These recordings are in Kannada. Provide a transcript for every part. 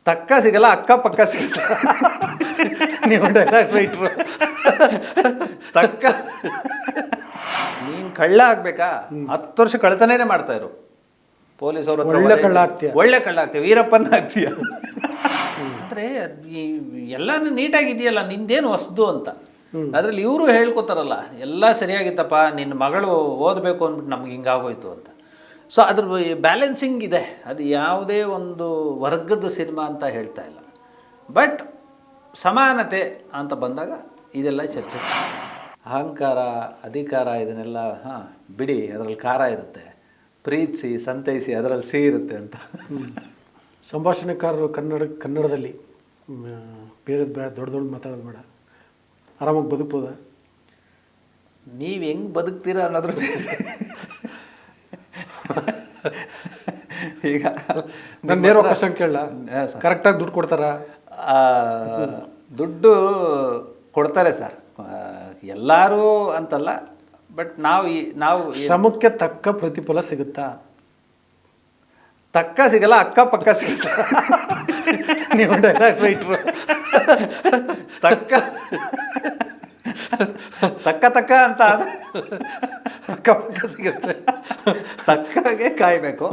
ತಕ್ಕ ಸಿಗಲ್ಲ, ಅಕ್ಕಪಕ್ಕ ಸಿಗಲ್ಲ. ನೀವು ಡೈಲಾಗ್ ರೈಟ್ರು. ತಕ್ಕ ನೀನು ಕಳ್ಳ ಆಗ್ಬೇಕಾ, 10 ವರ್ಷ ಕಳ್ತನೇ ಮಾಡ್ತಾ ಇರು. ಪೊಲೀಸವ್ರ ಹತ್ರ ಒಳ್ಳೆ ಕಳ್ಳ ಆಗ್ತೀಯ, ಒಳ್ಳೆ ಕಳ್ಳ ಆಗ್ತೀಯ, ವೀರಪ್ಪನ ಆಗ್ತೀಯ. ಅಂದರೆ ಎಲ್ಲಾನು ನೀಟಾಗಿದೆಯಲ್ಲ, ನಿಂದೇನು ಹೊಸ್ದು ಅಂತ. ಅದರಲ್ಲಿ ಇವರು ಹೇಳ್ಕೊತಾರಲ್ಲ, ಎಲ್ಲ ಸರಿಯಾಗಿತ್ತಪ್ಪ, ನಿನ್ನ ಮಗಳು ಓದಬೇಕು ಅಂದ್ಬಿಟ್ಟು ನಮ್ಗೆ ಹಿಂಗಾಗೋಯ್ತು ಅಂತ. ಸೊ ಅದ್ರ ಬ್ಯಾಲೆನ್ಸಿಂಗ್ ಇದೆ. ಅದು ಯಾವುದೇ ಒಂದು ವರ್ಗದ ಸಿನಿಮಾ ಅಂತ ಹೇಳ್ತಾ ಇಲ್ಲ. ಬಟ್ ಸಮಾನತೆ ಅಂತ ಬಂದಾಗ ಇದೆಲ್ಲ ಚರ್ಚೆ. ಅಹಂಕಾರ, ಅಧಿಕಾರ, ಇದನ್ನೆಲ್ಲ ಬಿಡಿ, ಅದರಲ್ಲಿ ಖಾರ ಇರುತ್ತೆ. ಪ್ರೀತಿಸಿ, ಸಂತೈಸಿ, ಅದರಲ್ಲಿ ಸಿಹಿ ಇರುತ್ತೆ ಅಂತ. ಸಂಭಾಷಣೆಕಾರರು ಕನ್ನಡದಲ್ಲಿ ಬೇರೆ ದೊಡ್ಡ ಮಾತಾಡೋದು ಬೇಡ, ಆರಾಮಾಗಿ ಬದುಕ್ಬೋದ? ನೀವು ಹೆಂಗೆ ಬದುಕ್ತೀರ ಅನ್ನೋದ್ರ ಈಗ ನಾನು ನೇರ ಕ್ವಶನ್ ಕೇಳಲ್ಲ, ಕರೆಕ್ಟಾಗಿ ದುಡ್ಡು ಕೊಡ್ತಾರಾ? ದುಡ್ಡು ಕೊಡ್ತಾರೆ ಸರ್, ಎಲ್ಲರೂ ಅಂತಲ್ಲ. ಬಟ್ ನಾವು ಶ್ರಮಕ್ಕೆ ತಕ್ಕ ಪ್ರತಿಫಲ ಸಿಗುತ್ತಾ? ತಕ್ಕ ಸಿಗಲ್ಲ, ಅಕ್ಕಪಕ್ಕ ಸಿಗುತ್ತೆ. ನೀವು ಡೈಲಾಗ್ ರೈಟ್ರು. ತಕ್ಕ ತಕ್ಕ ಅಂತ ಅಕ್ಕಪಕ್ಕ ಸಿಗುತ್ತೆ. ತಕ್ಕಗೆ ಕಾಯಬೇಕು,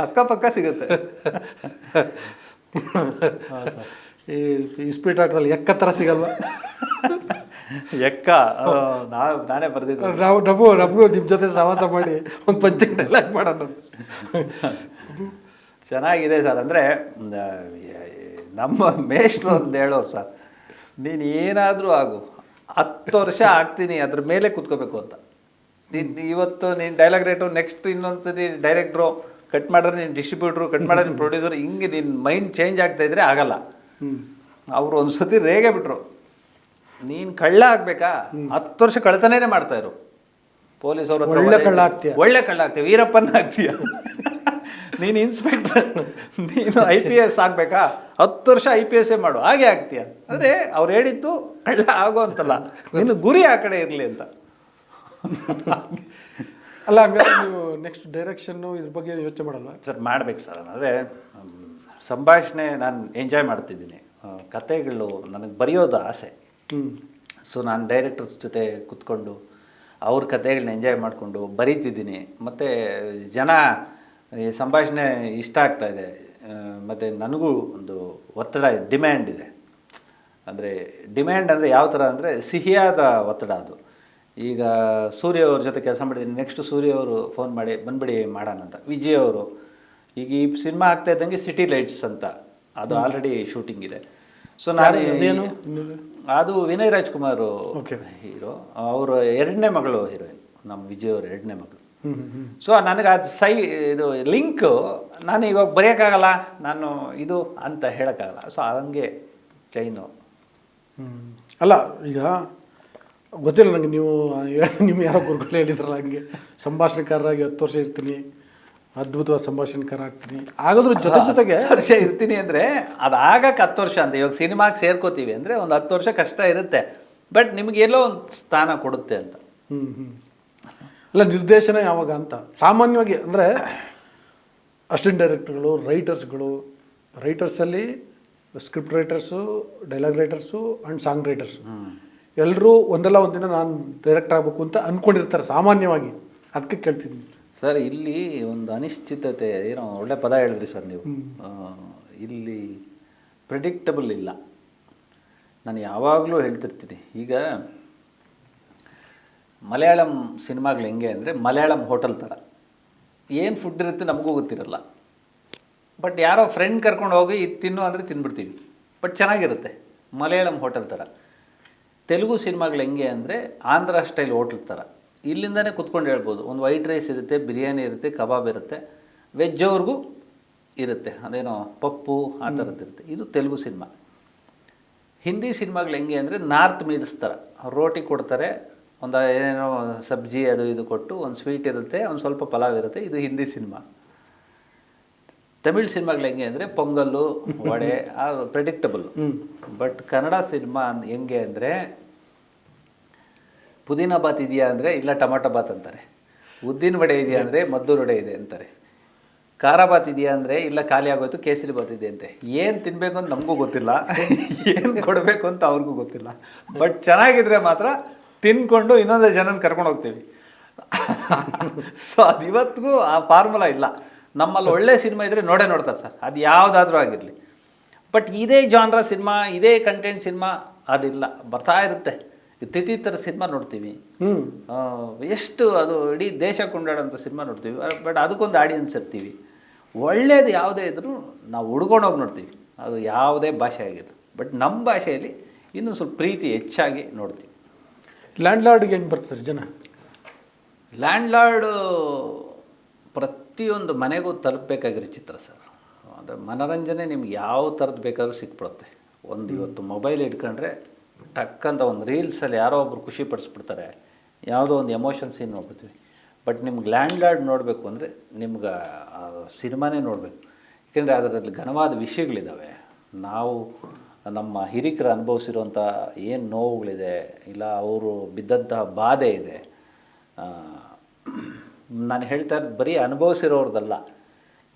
ಅಕ್ಕಪಕ್ಕ ಸಿಗುತ್ತೆ. ಈ ಸ್ಪೀಡ್ ಆಟದಲ್ಲಿ ಎಕ್ಕ ಥರ ಸಿಗಲ್ವ? ಎಕ್ಕ ನಾನೇ ಬರ್ದಿದ್ದೆ. ನಮಗೂ ನಿಮ್ಮ ಜೊತೆ ಸಹವಾಸ ಮಾಡಿ ಒಂದು ಪಂಚಿಂಗ್ ಡೈಲಾಗ್ ಮಾಡೋಣ. ಚೆನ್ನಾಗಿದೆ ಸರ್. ಅಂದರೆ ನಮ್ಮ ಮೇಷ್ಟ್ರು ಅಂತ ಹೇಳೋರು ಸರ್, ನೀನು ಏನಾದರೂ ಆಗು, 10 ವರ್ಷ ಆಗ್ತೀನಿ, ಅದ್ರ ಮೇಲೆ ಕೂತ್ಕೋಬೇಕು ಅಂತ. ಇವತ್ತು ನೀನು ಡೈಲಾಗ್ ರೈಟು, ನೆಕ್ಸ್ಟ್ ಇನ್ನೊಂದ್ಸತಿ ಡೈರೆಕ್ಟ್ರು, ಕಟ್ ಮಾಡಿದ್ರೆ ನೀನು ಡಿಸ್ಟ್ರಿಬ್ಯೂಟ್ರು, ಕಟ್ ಮಾಡಿದ್ರೆ ನೀನು ಪ್ರೊಡ್ಯೂಸರ್, ಹಿಂಗೆ ನಿನ್ನ ಮೈಂಡ್ ಚೇಂಜ್ ಆಗ್ತಾಯಿದ್ರೆ ಆಗಲ್ಲ. ಅವರು ಒಂದು ಸತಿ ರೇಗೆ ಬಿಟ್ರು, ನೀನು ಕಳ್ಳ ಆಗಬೇಕಾ, 10 ವರ್ಷ ಕಳ್ತನೇ ಮಾಡ್ತಾಯಿರು. ಪೊಲೀಸವ್ರ ಹತ್ರ ಒಳ್ಳೆ ಕಳ್ಳ ಆಗ್ತೀಯ, ಒಳ್ಳೆ ಕಳ್ಳ ಆಗ್ತೀಯ, ವೀರಪ್ಪನ ಆಗ್ತೀಯ. ನೀನು ಇನ್ಸ್ಪೆಕ್ಟರ್, ನೀನು IPS ಆಗಬೇಕಾ, 10 ವರ್ಷ IPS ಮಾಡು, ಹಾಗೆ ಆಗ್ತೀಯ. ಅಂದರೆ ಅವ್ರು ಹೇಳಿದ್ದು ಕಳ್ಳ ಆಗೋ ಅಂತಲ್ಲ, ನಿನ್ನ ಗುರಿ ಆ ಕಡೆ ಇರಲಿ ಅಂತ. ಅಲ್ಲ, ಹಂಗಾದ್ರೆ ನೀವು ನೆಕ್ಸ್ಟ್ ಡೈರೆಕ್ಷನ್ನು ಇದ್ರ ಬಗ್ಗೆ ಯೋಚನೆ ಮಾಡಲ್ವಾ? ಸರ್ ಮಾಡಬೇಕು ಸರ್. ಅಂದರೆ ಸಂಭಾಷಣೆ ನಾನು ಎಂಜಾಯ್ ಮಾಡ್ತಿದ್ದೀನಿ, ಕತೆಗಳು ನನಗೆ ಬರೆಯೋದು ಆಸೆ. ಸೊ ನಾನು ಡೈರೆಕ್ಟರ್ಸ್ ಜೊತೆ ಕೂತ್ಕೊಂಡು ಅವ್ರ ಕತೆಗಳನ್ನ ಎಂಜಾಯ್ ಮಾಡಿಕೊಂಡು ಬರೀತಿದ್ದೀನಿ. ಮತ್ತು ಜನ ಈ ಸಂಭಾಷಣೆ ಇಷ್ಟ ಆಗ್ತಾಯಿದೆ. ಮತ್ತು ನನಗೂ ಒಂದು ಒತ್ತಡ, ಡಿಮ್ಯಾಂಡ್ ಇದೆ. ಅಂದರೆ ಡಿಮ್ಯಾಂಡ್ ಅಂದರೆ ಯಾವ ಥರ ಅಂದರೆ ಸಿಹಿಯಾದ ಒತ್ತಡ ಅದು. ಈಗ ಸೂರ್ಯ ಅವ್ರ ಜೊತೆ ಕೆಲಸ ಮಾಡಿದ್ದೀನಿ, ನೆಕ್ಸ್ಟ್ ಸೂರ್ಯ ಅವರು ಫೋನ್ ಮಾಡಿ ಬಂದ್ಬಿಡಿ ಮಾಡೋಣ ಅಂತ. ವಿಜಯ್ ಅವರು ಈಗ ಈ ಸಿನಿಮಾ ಆಗ್ತಾ ಇದ್ದಂಗೆ ಸಿಟಿ ಲೈಟ್ಸ್ ಅಂತ, ಅದು ಆಲ್ರೆಡಿ ಶೂಟಿಂಗ್ ಇದೆ. ಸೊ ನಾನು ಅದು ವಿನಯ್ ರಾಜ್ಕುಮಾರ್ ಹೀರೋ, ಅವರು 2ನೇ ಮಗಳು ಹೀರೋಯಿನ್, ನಮ್ಮ ವಿಜಯ್ ಅವರು 2ನೇ ಮಗಳು. ಸೊ ನನಗೆ ಅದು ಇದು ಲಿಂಕು ನಾನು ಇವಾಗ ಬರೆಯೋಕ್ಕಾಗಲ್ಲ, ನಾನು ಇದು ಅಂತ ಹೇಳೋಕ್ಕಾಗಲ್ಲ. ಸೊ ಹಂಗೆ ಚೈನು. ಅಲ್ಲ, ಈಗ ಗೊತ್ತಿಲ್ಲ ನನಗೆ, ನಿಮ್ಮ ಯಾರೋ ಗುರುಗಳು ಹೇಳಿದ್ರಲ್ಲ, ಹಂಗೆ ಸಂಭಾಷಣೆಕಾರರಾಗಿ 10 ವರ್ಷ ಇರ್ತೀನಿ, ಅದ್ಭುತವಾದ ಸಂಭಾಷಣೆಕಾರ ಆಗ್ತೀನಿ, ಆಗೋದ್ರ ಜೊತೆಗೆ 10 ವರ್ಷ ಇರ್ತೀನಿ ಅಂದರೆ ಅದು ಆಗಕ್ಕೆ 10 ವರ್ಷ ಅಂತ. ಇವಾಗ ಸಿನಿಮಾಗೆ ಸೇರ್ಕೋತೀವಿ ಅಂದರೆ ಒಂದು 10 ವರ್ಷ ಕಷ್ಟ ಇರುತ್ತೆ, ಬಟ್ ನಿಮಗೆಲ್ಲೋ ಒಂದು ಸ್ಥಾನ ಕೊಡುತ್ತೆ ಅಂತ. ಅಲ್ಲ, ನಿರ್ದೇಶನ ಯಾವಾಗ ಅಂತ ಸಾಮಾನ್ಯವಾಗಿ ಅಂದರೆ ಅಸಿಸ್ಟೆಂಟ್ ಡೈರೆಕ್ಟರ್ಗಳು, ರೈಟರ್ಸಲ್ಲಿ script writers, dialogue writers and song writers ಎಲ್ಲರೂ ಒಂದಲ್ಲ ಒಂದಿನ ನಾನು ಡೈರೆಕ್ಟರ್ ಆಗಬೇಕು ಅಂತ ಅಂದ್ಕೊಂಡಿರ್ತಾರೆ ಸಾಮಾನ್ಯವಾಗಿ. ಅದಕ್ಕೆ ಕೇಳ್ತಿದ್ದೀನಿ ಸರ್. ಇಲ್ಲಿ ಒಂದು ಅನಿಶ್ಚಿತತೆ, ಏನೋ ಒಳ್ಳೆ ಪದ ಹೇಳಿದ್ರಿ ಸರ್ ನೀವು. ಇಲ್ಲಿ ಪ್ರಿಡಿಕ್ಟಬಲ್ ಇಲ್ಲ. ನಾನು ಯಾವಾಗಲೂ ಹೇಳ್ತಿರ್ತೀನಿ, ಈಗ ಮಲಯಾಳಂ ಸಿನಿಮಾಗಳು ಹೆಂಗೆ ಅಂದರೆ ಮಲಯಾಳಂ ಹೋಟೆಲ್ ಥರ, ಏನು ಫುಡ್ ಇರುತ್ತೆ ನಮಗೂ ಗೊತ್ತಿರಲ್ಲ. ಬಟ್ ಯಾರೋ ಫ್ರೆಂಡ್ ಕರ್ಕೊಂಡು ಹೋಗಿ ಇದು ತಿನ್ನು ಅಂದರೆ ತಿಂದ್ಬಿಡ್ತೀವಿ, ಬಟ್ ಚೆನ್ನಾಗಿರುತ್ತೆ. ಮಲಯಾಳಂ ಹೋಟೆಲ್ ಥರ. ತೆಲುಗು ಸಿನಿಮಾಗಳು ಹೆಂಗೆ ಅಂದರೆ ಆಂಧ್ರ ಸ್ಟೈಲ್ ಹೋಟ್ಲ್ ಥರ, ಇಲ್ಲಿಂದನೇ ಕುತ್ಕೊಂಡು ಹೇಳ್ಬೋದು. ಒಂದು ವೈಟ್ ರೈಸ್ ಇರುತ್ತೆ, ಬಿರಿಯಾನಿ ಇರುತ್ತೆ, ಕಬಾಬ್ ಇರುತ್ತೆ, ವೆಜ್ ಅವ್ರಿಗೂ ಇರುತ್ತೆ, ಅದೇನೋ ಪಪ್ಪು ಆ ಥರದ್ದು ಇರುತ್ತೆ. ಇದು ತೆಲುಗು ಸಿನಿಮಾ. ಹಿಂದಿ ಸಿನಿಮಾಗಳು ಹೆಂಗೆ ಅಂದರೆ ನಾರ್ತ್ ಮೀರಿಸ್ತಾರೆ, ರೋಟಿ ಕೊಡ್ತಾರೆ, ಒಂದು ಏನೇನೋ ಸಬ್ಜಿ ಅದು ಇದು ಕೊಟ್ಟು, ಒಂದು ಸ್ವೀಟ್ ಇರುತ್ತೆ, ಒಂದು ಸ್ವಲ್ಪ ಪಲಾವ್ ಇರುತ್ತೆ. ಇದು ಹಿಂದಿ ಸಿನಿಮಾ. ತಮಿಳ್ ಸಿನಿಮಾಗಳು ಹೆಂಗೆ ಅಂದರೆ pongal, vada, predictable. But Kannada cinema ಹೆಂಗೆ ಅಂದರೆ ಪುದೀನ ಬಾತ್ ಇದೆಯಾ ಅಂದರೆ ಇಲ್ಲ ಟೊಮಾಟೊ ಬಾತ್ ಅಂತಾರೆ, ಉದ್ದಿನ ವಡೆ ಇದೆಯಾ ಅಂದರೆ ಮದ್ದೂರು ವಡೆ ಇದೆ ಅಂತಾರೆ. ಖಾರ ಬಾತ್ ಇದೆಯಾ ಅಂದರೆ ಇಲ್ಲ ಖಾಲಿ ಆಗೋಯ್ತು ಕೇಸರಿ ಬಾತ್ ಇದೆ ಅಂತೆ. ಏನು ತಿನ್ನಬೇಕು ಅಂತ ನಮಗೂ ಗೊತ್ತಿಲ್ಲ, ಏನು ಕೊಡಬೇಕು ಅಂತ ಅವ್ರಿಗೂ ಗೊತ್ತಿಲ್ಲ. ಬಟ್ ಚೆನ್ನಾಗಿದ್ರೆ ಮಾತ್ರ ತಿನ್ಕೊಂಡು ಇನ್ನೊಂದು ಜನನ ಕರ್ಕೊಂಡು ಹೋಗ್ತೀವಿ. ಸೊ ಅದು ಇವತ್ತಿಗೂ ಆ ಫಾರ್ಮುಲಾ ಇಲ್ಲ. ನಮ್ಮಲ್ಲಿ ಒಳ್ಳೆ ಸಿನಿಮಾ ಇದ್ದರೆ ನೋಡೇ ನೋಡ್ತಾರೆ ಸರ್, ಅದು ಯಾವುದಾದ್ರೂ ಆಗಿರಲಿ. ಬಟ್ ಇದೇ ಜಾನ್ರ ಸಿನಿಮಾ, ಇದೇ ಕಂಟೆಂಟ್ ಸಿನಿಮಾ ಅದಿಲ್ಲ, ಬರ್ತಾ ಇರುತ್ತೆ. ತಿಥಿತರ ಸಿನಿಮಾ ನೋಡ್ತೀವಿ, ಎಷ್ಟು ಅದು ಇಡೀ ದೇಶ ಕೊಂಡಾಡೋಂಥ ಸಿನಿಮಾ ನೋಡ್ತೀವಿ. ಬಟ್ ಅದಕ್ಕೊಂದು ಆಡಿಯನ್ಸ್ ಇರ್ತೀವಿ. ಒಳ್ಳೇದು ಯಾವುದೇ ಇದ್ರೂ ನಾವು ಹುಡ್ಕೊಂಡೋಗಿ ನೋಡ್ತೀವಿ, ಅದು ಯಾವುದೇ ಭಾಷೆ ಆಗಿರಲಿ. ಬಟ್ ನಮ್ಮ ಭಾಷೆಯಲ್ಲಿ ಇನ್ನೂ ಸ್ವಲ್ಪ ಪ್ರೀತಿ ಹೆಚ್ಚಾಗಿ ನೋಡ್ತೀವಿ. ಲ್ಯಾಂಡ್ ಲಾರ್ಡ್ಗೆ ಹೆಂಗೆ ಬರ್ತಾರೆ ಜನ? ಲ್ಯಾಂಡ್ ಲಾರ್ಡು ಪ್ರತಿಯೊಂದು ಮನೆಗೂ ತಲುಪಬೇಕಾಗಿರೋ ಚಿತ್ರ ಸರ್. ಅಂದರೆ ಮನೋರಂಜನೆ ನಿಮ್ಗೆ ಯಾವ ಥರದ್ದು ಬೇಕಾದ್ರೂ ಸಿಕ್ಬಿಡುತ್ತೆ. ಇವತ್ತು ಮೊಬೈಲ್ ಇಟ್ಕೊಂಡ್ರೆ ಟಕ್ಕಂತ ಒಂದು ರೀಲ್ಸಲ್ಲಿ ಯಾರೋ ಒಬ್ರು ಖುಷಿ ಪಡಿಸ್ಬಿಡ್ತಾರೆ, ಯಾವುದೋ ಒಂದು ಎಮೋಷನ್ ಸೀನ್ ನೋಡ್ಬಿಡ್ತೀವಿ. ಬಟ್ ನಿಮ್ಗೆ ಲ್ಯಾಂಡ್ ಲಾರ್ಡ್ ನೋಡಬೇಕು ಅಂದರೆ ನಿಮ್ಗೆ ಆ ಸಿನಿಮಾನೇ ನೋಡಬೇಕು. ಏಕೆಂದರೆ ಅದರಲ್ಲಿ ಘನವಾದ ವಿಷಯಗಳಿದ್ದಾವೆ. ನಾವು ನಮ್ಮ ಹಿರಿಕರು ಅನುಭವಿಸಿರುವಂಥ ಏನು ನೋವುಗಳಿದೆ, ಇಲ್ಲ ಅವರು ಬಿದ್ದಂತಹ ಬಾಧೆ ಇದೆ. ನಾನು ಹೇಳ್ತಾ ಇರೋದು ಬರೀ ಅನುಭವಿಸಿರೋರ್ದಲ್ಲ.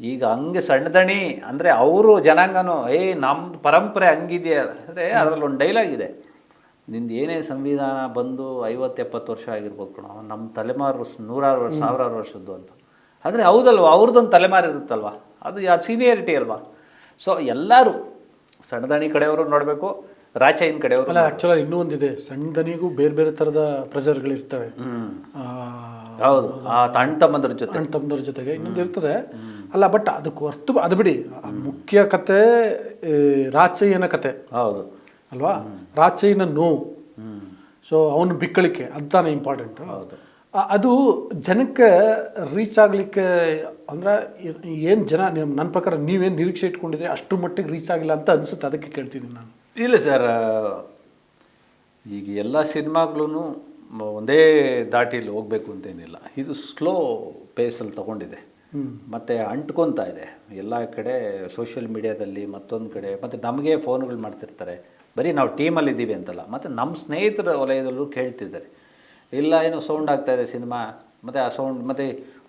ಈಗ ಹಂಗೆ ಸಣ್ಣದಣಿ ಅಂದರೆ ಅವರು ಜನಾಂಗನೂ ನಮ್ಮ ಪರಂಪರೆ ಹಂಗಿದೆಯಾ ಅಂದರೆ ಅದರಲ್ಲಿ ಒಂದು ಡೈಲಾಗ್ ಇದೆ, ನಿಂದು ಏನೇ ಸಂವಿಧಾನ ಬಂದು 50-70 ವರ್ಷ ಆಗಿರ್ಬೋದು ಕಣ, ನಮ್ಮ ತಲೆಮಾರು 100 ವರ್ಷ 1000 ವರ್ಷದ್ದು ಅಂತ. ಆದರೆ ಹೌದಲ್ವ, ಅವ್ರದ್ದೊಂದು ತಲೆಮಾರು ಇರುತ್ತಲ್ವ, ಅದು ಸೀನಿಯರಿಟಿ ಅಲ್ವಾ. ಸೊ ಎಲ್ಲರೂ ಸಣ್ಣದಣಿ ಕಡೆಯವರು ನೋಡಬೇಕು, ರಾಚೈನ್ ಕಡೆಯವರು. ಅಲ್ಲ, ಆ್ಯಕ್ಚುಲಾಗಿ ಇನ್ನೂ ಒಂದಿದೆ, ಸಣ್ಣದನಿಗೂ ಬೇರೆ ಬೇರೆ ಥರದ ಪ್ರೆಷರ್ಗಳಿರ್ತವೆ. ಹೌದು, ಆ ಅಣ್ಣ ತಮ್ಮಂದ್ರ ಜೊತೆಗೆ ಇನ್ನೊಂದು ಇರ್ತದೆ. ಅಲ್ಲ, ಬಟ್ ಅದಕ್ಕೆ ಹೊರ್ತು ಅದು ಬಿಡಿ, ಮುಖ್ಯ ಕತೆ ರಾಚಯ್ಯನ ಕತೆ. ಹೌದು ಅಲ್ವಾ? ರಾಚಯ್ಯನ ನೋವು, ಸೊ ಅವನು ಬಿಕ್ಕಳಿಕೆ, ಅದು ತಾನೇ ಇಂಪಾರ್ಟೆಂಟ್. ಹೌದು, ಅದು ಜನಕ್ಕೆ ರೀಚ್ ಆಗಲಿಕ್ಕೆ ಅಂದರೆ ಏನು ಜನ ನನ್ನ ಪ್ರಕಾರ ನೀವೇನು ನಿರೀಕ್ಷೆ ಇಟ್ಕೊಂಡಿದ್ರೆ ಅಷ್ಟು ಮಟ್ಟಿಗೆ ರೀಚ್ ಆಗಿಲ್ಲ ಅಂತ ಅನಿಸುತ್ತೆ. ಅದಕ್ಕೆ ಕೇಳ್ತಿದ್ದೀನಿ ನಾನು. ಇಲ್ಲ ಸರ್, ಈಗ ಎಲ್ಲ ಸಿನಿಮಾಗಳೂ ಒಂದೇ ದಾಟಿಯಲ್ಲಿ ಹೋಗಬೇಕು ಅಂತೇನಿಲ್ಲ. ಇದು ಸ್ಲೋ ಪೇಸಲ್ಲಿ ತೊಗೊಂಡಿದೆ, ಮತ್ತು ಅಂಟ್ಕೊತಾ ಇದೆ ಎಲ್ಲ ಕಡೆ. ಸೋಷಿಯಲ್ ಮೀಡಿಯಾದಲ್ಲಿ ಮತ್ತೊಂದು ಕಡೆ, ಮತ್ತು ನಮಗೆ ಫೋನ್ಗಳು ಮಾಡ್ತಿರ್ತಾರೆ, ಬರೀ ನಾವು ಟೀಮಲ್ಲಿದ್ದೀವಿ ಅಂತಲ್ಲ, ಮತ್ತು ನಮ್ಮ ಸ್ನೇಹಿತರ ವಲಯದಲ್ಲೂ ಕೇಳ್ತಿದ್ದಾರೆ, ಇಲ್ಲ ಏನೋ ಸೌಂಡ್ ಆಗ್ತಾಯಿದೆ ಸಿನಿಮಾ. ಮತ್ತು ಆ ಸೌಂಡ್, ಮತ್ತು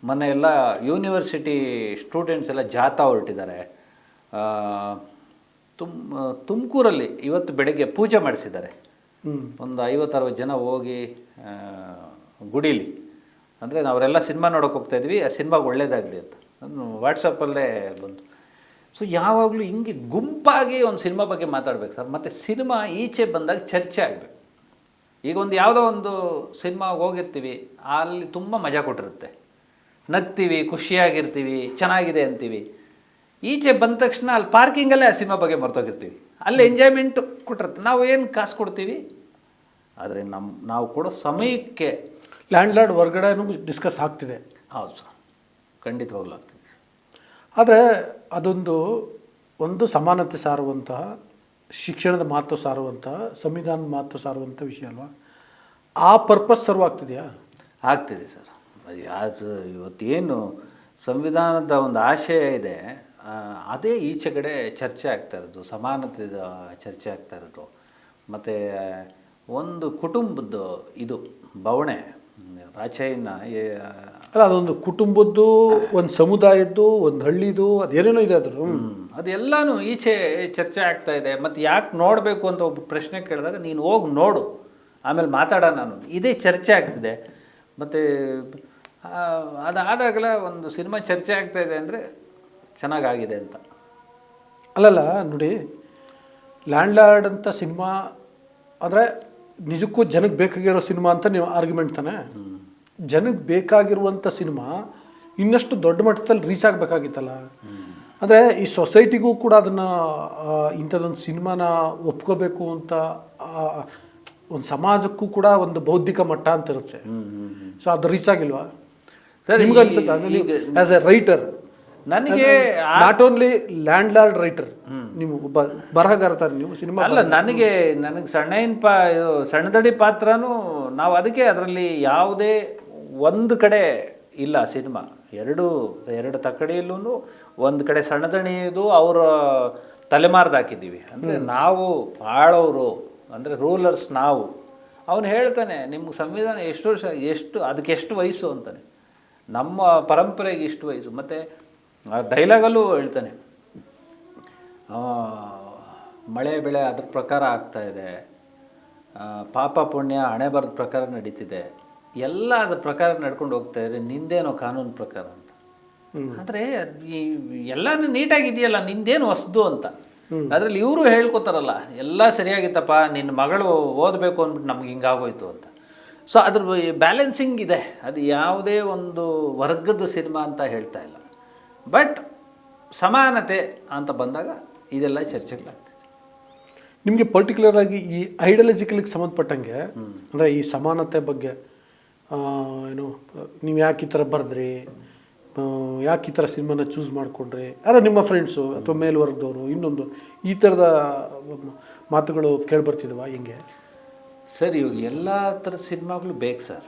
ಮೊನ್ನೆ ಎಲ್ಲ ಯೂನಿವರ್ಸಿಟಿ ಸ್ಟೂಡೆಂಟ್ಸ್ ಎಲ್ಲ ಜಾಥಾ ಹೊರಟಿದ್ದಾರೆ. ತುಮಕೂರಲ್ಲಿ ಇವತ್ತು ಬೆಳಗ್ಗೆ ಪೂಜೆ ಮಾಡಿಸಿದ್ದಾರೆ. ಒಂದು 50-60 ಜನ ಹೋಗಿ ಗುಡೀಲಿ, ಅಂದರೆ ನಾವರೆಲ್ಲ ಸಿನಿಮಾ ನೋಡೋಕೆ ಹೋಗ್ತಾಯಿದ್ವಿ, ಆ ಸಿನಿಮಾಗೆ ಒಳ್ಳೇದಾಗಲಿ ಅಂತ ಅದನ್ನು ವಾಟ್ಸಪ್ಪಲ್ಲೇ ಬಂತು. ಸೊ ಯಾವಾಗಲೂ ಹಿಂಗೆ ಗುಂಪಾಗಿ ಒಂದು ಸಿನಿಮಾ ಬಗ್ಗೆ ಮಾತಾಡ್ಬೇಕು ಸರ್. ಮತ್ತು ಸಿನಿಮಾ ಈಚೆ ಬಂದಾಗ ಚರ್ಚೆ ಆಗಬೇಕು. ಈಗ ಯಾವುದೋ ಒಂದು ಸಿನಿಮಾಗೆ ಹೋಗಿರ್ತೀವಿ, ಅಲ್ಲಿ ತುಂಬ ಮಜಾ ಕೊಟ್ಟಿರುತ್ತೆ, ನಗ್ತೀವಿ, ಖುಷಿಯಾಗಿರ್ತೀವಿ, ಚೆನ್ನಾಗಿದೆ ಅಂತೀವಿ. ಈಚೆ ಬಂದ ತಕ್ಷಣ ಅಲ್ಲಿ ಪಾರ್ಕಿಂಗಲ್ಲೇ ಆ ಸಿನಿಮಾ ಬಗ್ಗೆ ಮರ್ತೋಗಿರ್ತೀವಿ. ಅಲ್ಲಿ ಎಂಜಾಯ್ಮೆಂಟು ಕೊಟ್ಟಿರುತ್ತೆ, ನಾವು ಏನು ಕಾಸು ಕೊಡ್ತೀವಿ. ಆದರೆ ನಾವು ಕೊಡೋ ಸಮಯಕ್ಕೆ ಲ್ಯಾಂಡ್ ಲಾರ್ಡ್ ಹೊರಗಡೆನೂ ಡಿಸ್ಕಸ್ ಆಗ್ತಿದೆ. ಹೌದು ಸರ್, ಖಂಡಿತವಾಗ್ಲೂ ಆಗ್ತಿದೆ. ಆದರೆ ಒಂದು ಸಮಾನತೆ ಸಾರುವಂತಹ, ಶಿಕ್ಷಣದ ಮಹತ್ವ ಸಾರುವಂತಹ, ಸಂವಿಧಾನದ ಮಹತ್ವ ಸಾರುವಂಥ ವಿಷಯ ಅಲ್ವಾ? ಆ ಪರ್ಪಸ್ ಸರ್ವ್ ಆಗ್ತಿದೆಯಾ? ಆಗ್ತಿದೆ ಸರ್. ಅದು ಇವತ್ತೇನು ಸಂವಿಧಾನದ ಒಂದು ಆಶಯ ಇದೆ, ಅದೇ ಈಚೆ ಕಡೆ ಚರ್ಚೆ ಆಗ್ತಾ ಇರೋದು, ಸಮಾನತೆದ ಚರ್ಚೆ ಆಗ್ತಾ ಇರೋದು. ಮತ್ತು ಒಂದು ಕುಟುಂಬದ್ದು ಇದು ಬವಣೆ ರಾಚಯ್ಯನ ಅಲ್ಲ, ಅದೊಂದು ಕುಟುಂಬದ್ದು, ಒಂದು ಸಮುದಾಯದ್ದು, ಒಂದು ಹಳ್ಳಿದು, ಅದೇನೇನೋ ಇದೆ ಅದ್ರ ಅದೆಲ್ಲನೂ ಈಚೆ ಚರ್ಚೆ ಆಗ್ತಾ ಇದೆ. ಮತ್ತು ಯಾಕೆ ನೋಡಬೇಕು ಅಂತ ಒಬ್ಬ ಪ್ರಶ್ನೆ ಕೇಳಿದಾಗ ನೀನು ಹೋಗಿ ನೋಡು ಆಮೇಲೆ ಮಾತಾಡೋಣ ಅನ್ನೋದು, ಇದೇ ಚರ್ಚೆ ಆಗ್ತಿದೆ. ಮತ್ತು ಅದಾದಾಗಲೇ ಒಂದು ಸಿನಿಮಾ ಚರ್ಚೆ ಆಗ್ತಾಯಿದೆ ಅಂದರೆ ಚೆನ್ನಾಗಾಗಿದೆ ಅಂತ. ಅಲ್ಲಲ್ಲ ನೋಡಿ, ಲ್ಯಾಂಡ್ ಲಾರ್ಡ್ ಅಂತ ಸಿನಿಮಾ ಅಂದರೆ ನಿಜಕ್ಕೂ ಜನಕ್ಕೆ ಬೇಕಾಗಿರೋ ಸಿನಿಮಾ ಅಂತ ನೀವು ಆರ್ಗ್ಯುಮೆಂಟ್ ತಾನೆ. ಜನಕ್ಕೆ ಬೇಕಾಗಿರುವಂಥ ಸಿನಿಮಾ ಇನ್ನಷ್ಟು ದೊಡ್ಡ ಮಟ್ಟದಲ್ಲಿ ರೀಚ್ ಆಗಬೇಕಾಗಿತ್ತಲ್ಲ. ಅಂದರೆ ಈ ಸೊಸೈಟಿಗೂ ಕೂಡ ಅದನ್ನು ಇಂಥದ್ದೊಂದು ಸಿನಿಮಾನ ಒಪ್ಕೋಬೇಕು ಅಂತ, ಒಂದು ಸಮಾಜಕ್ಕೂ ಕೂಡ ಒಂದು ಬೌದ್ಧಿಕ ಮಟ್ಟ ಅಂತ ಇರುತ್ತೆ. ಸೊ ಅದು ರೀಚ್ ಆಗಿಲ್ವಾ ಸರ್? ನಿಮ್ಗೆ ಅನ್ಸುತ್ತೆ ಆ್ಯಸ್ ಎ ರೈಟರ್, ನನಗೆ not only land lord writer, ನೀವು ಒಬ್ಬ ಬರಹಗಾರ ತಾರೆ, ನೀವು ಸಿನಿಮಾ ಅಲ್ಲ, ನನಗೆ ಸಣ್ಣದಡಿ ಪಾತ್ರನೂ ನಾವು ಅದಕ್ಕೆ ಅದರಲ್ಲಿ ಯಾವುದೇ ಒಂದು ಕಡೆ ಇಲ್ಲ ಸಿನಿಮಾ. ಎರಡು ತಕ್ಕಡಿಯಲ್ಲೂ ಒಂದು ಕಡೆ ಸಣ್ಣದಣಿದು ಅವರ ತಲೆಮಾರ್ದು ಹಾಕಿದ್ದೀವಿ. ಅಂದರೆ ನಾವು ಆಳೋರು, ಅಂದರೆ ರೂಲರ್ಸ್ ನಾವು. ಅವನು ಹೇಳ್ತಾನೆ, ನಿಮ್ಗೆ ಸಂವಿಧಾನ ಎಷ್ಟು ವರ್ಷ, ಅದಕ್ಕೆ ಎಷ್ಟು ವಯಸ್ಸು ಅಂತಾನೆ. ನಮ್ಮ ಪರಂಪರೆಗೆ ಇಷ್ಟು ವಯಸ್ಸು. ಮತ್ತು ಆ ಡೈಲಾಗಲ್ಲೂ ಹೇಳ್ತಾನೆ, ಮಳೆ ಬೆಳೆ ಅದ್ರ ಪ್ರಕಾರ ಆಗ್ತಾ ಇದೆ, ಪಾಪ ಪುಣ್ಯ ಹಣೆ ಬರದ ಪ್ರಕಾರ ನಡೀತಿದೆ, ಎಲ್ಲ ಅದ್ರ ಪ್ರಕಾರ ನಡ್ಕೊಂಡು ಹೋಗ್ತಾ ಇದ್ರೆ ನಿಂದೇನೋ ಕಾನೂನು ಪ್ರಕಾರ ಅಂತ. ಆದರೆ ಈ ಎಲ್ಲನೂ ನೀಟಾಗಿದೆಯಲ್ಲ, ನಿಂದೇನು ಹೊಸ್ದು ಅಂತ. ಅದರಲ್ಲಿ ಇವರು ಹೇಳ್ಕೊತಾರಲ್ಲ, ಎಲ್ಲ ಸರಿಯಾಗಿತ್ತಪ್ಪ, ನಿನ್ನ ಮಗಳು ಓದಬೇಕು ಅಂದ್ಬಿಟ್ಟು ನಮ್ಗೆ ಹಿಂಗಾಗೋಯ್ತು ಅಂತ. ಸೊ ಅದ್ರ ಬ್ಯಾಲೆನ್ಸಿಂಗ್ ಇದೆ. ಅದು ಯಾವುದೇ ಒಂದು ವರ್ಗದ ಸಿನಿಮಾ ಅಂತ ಹೇಳ್ತಾ ಇಲ್ಲ, ಬಟ್ ಸಮಾನತೆ ಅಂತ ಬಂದಾಗ ಇದೆಲ್ಲ ಚರ್ಚೆಗಳಾಗ್ತದೆ. ನಿಮಗೆ ಪರ್ಟಿಕ್ಯುಲರ್ ಆಗಿ ಈ ಐಡಿಯಾಲಜಿಕಲಿಗೆ ಸಂಬಂಧಪಟ್ಟಂಗೆ ಅಂದರೆ ಈ ಸಮಾನತೆ ಬಗ್ಗೆ ಏನು ನೀವು ಯಾಕೆ ಈ ಥರ ಬರೆದ್ರಿ, ಯಾಕೆ ಈ ಥರ ಸಿನಿಮಾನ ಚೂಸ್ ಮಾಡಿಕೊಂಡ್ರಿ, ಅಲ್ಲ ನಿಮ್ಮ ಫ್ರೆಂಡ್ಸು ಅಥವಾ ಮೇಲ್ವರ್ಗದವರು ಇನ್ನೊಂದು ಈ ಥರದ ಮಾತುಗಳು ಕೇಳಿಬರ್ತಿದ್ವಾ ಹಿಂಗೆ? ಸರ್, ಇವಾಗ ಎಲ್ಲ ಥರದ ಸಿನಿಮಾಗಳು ಬೇಕು ಸರ್,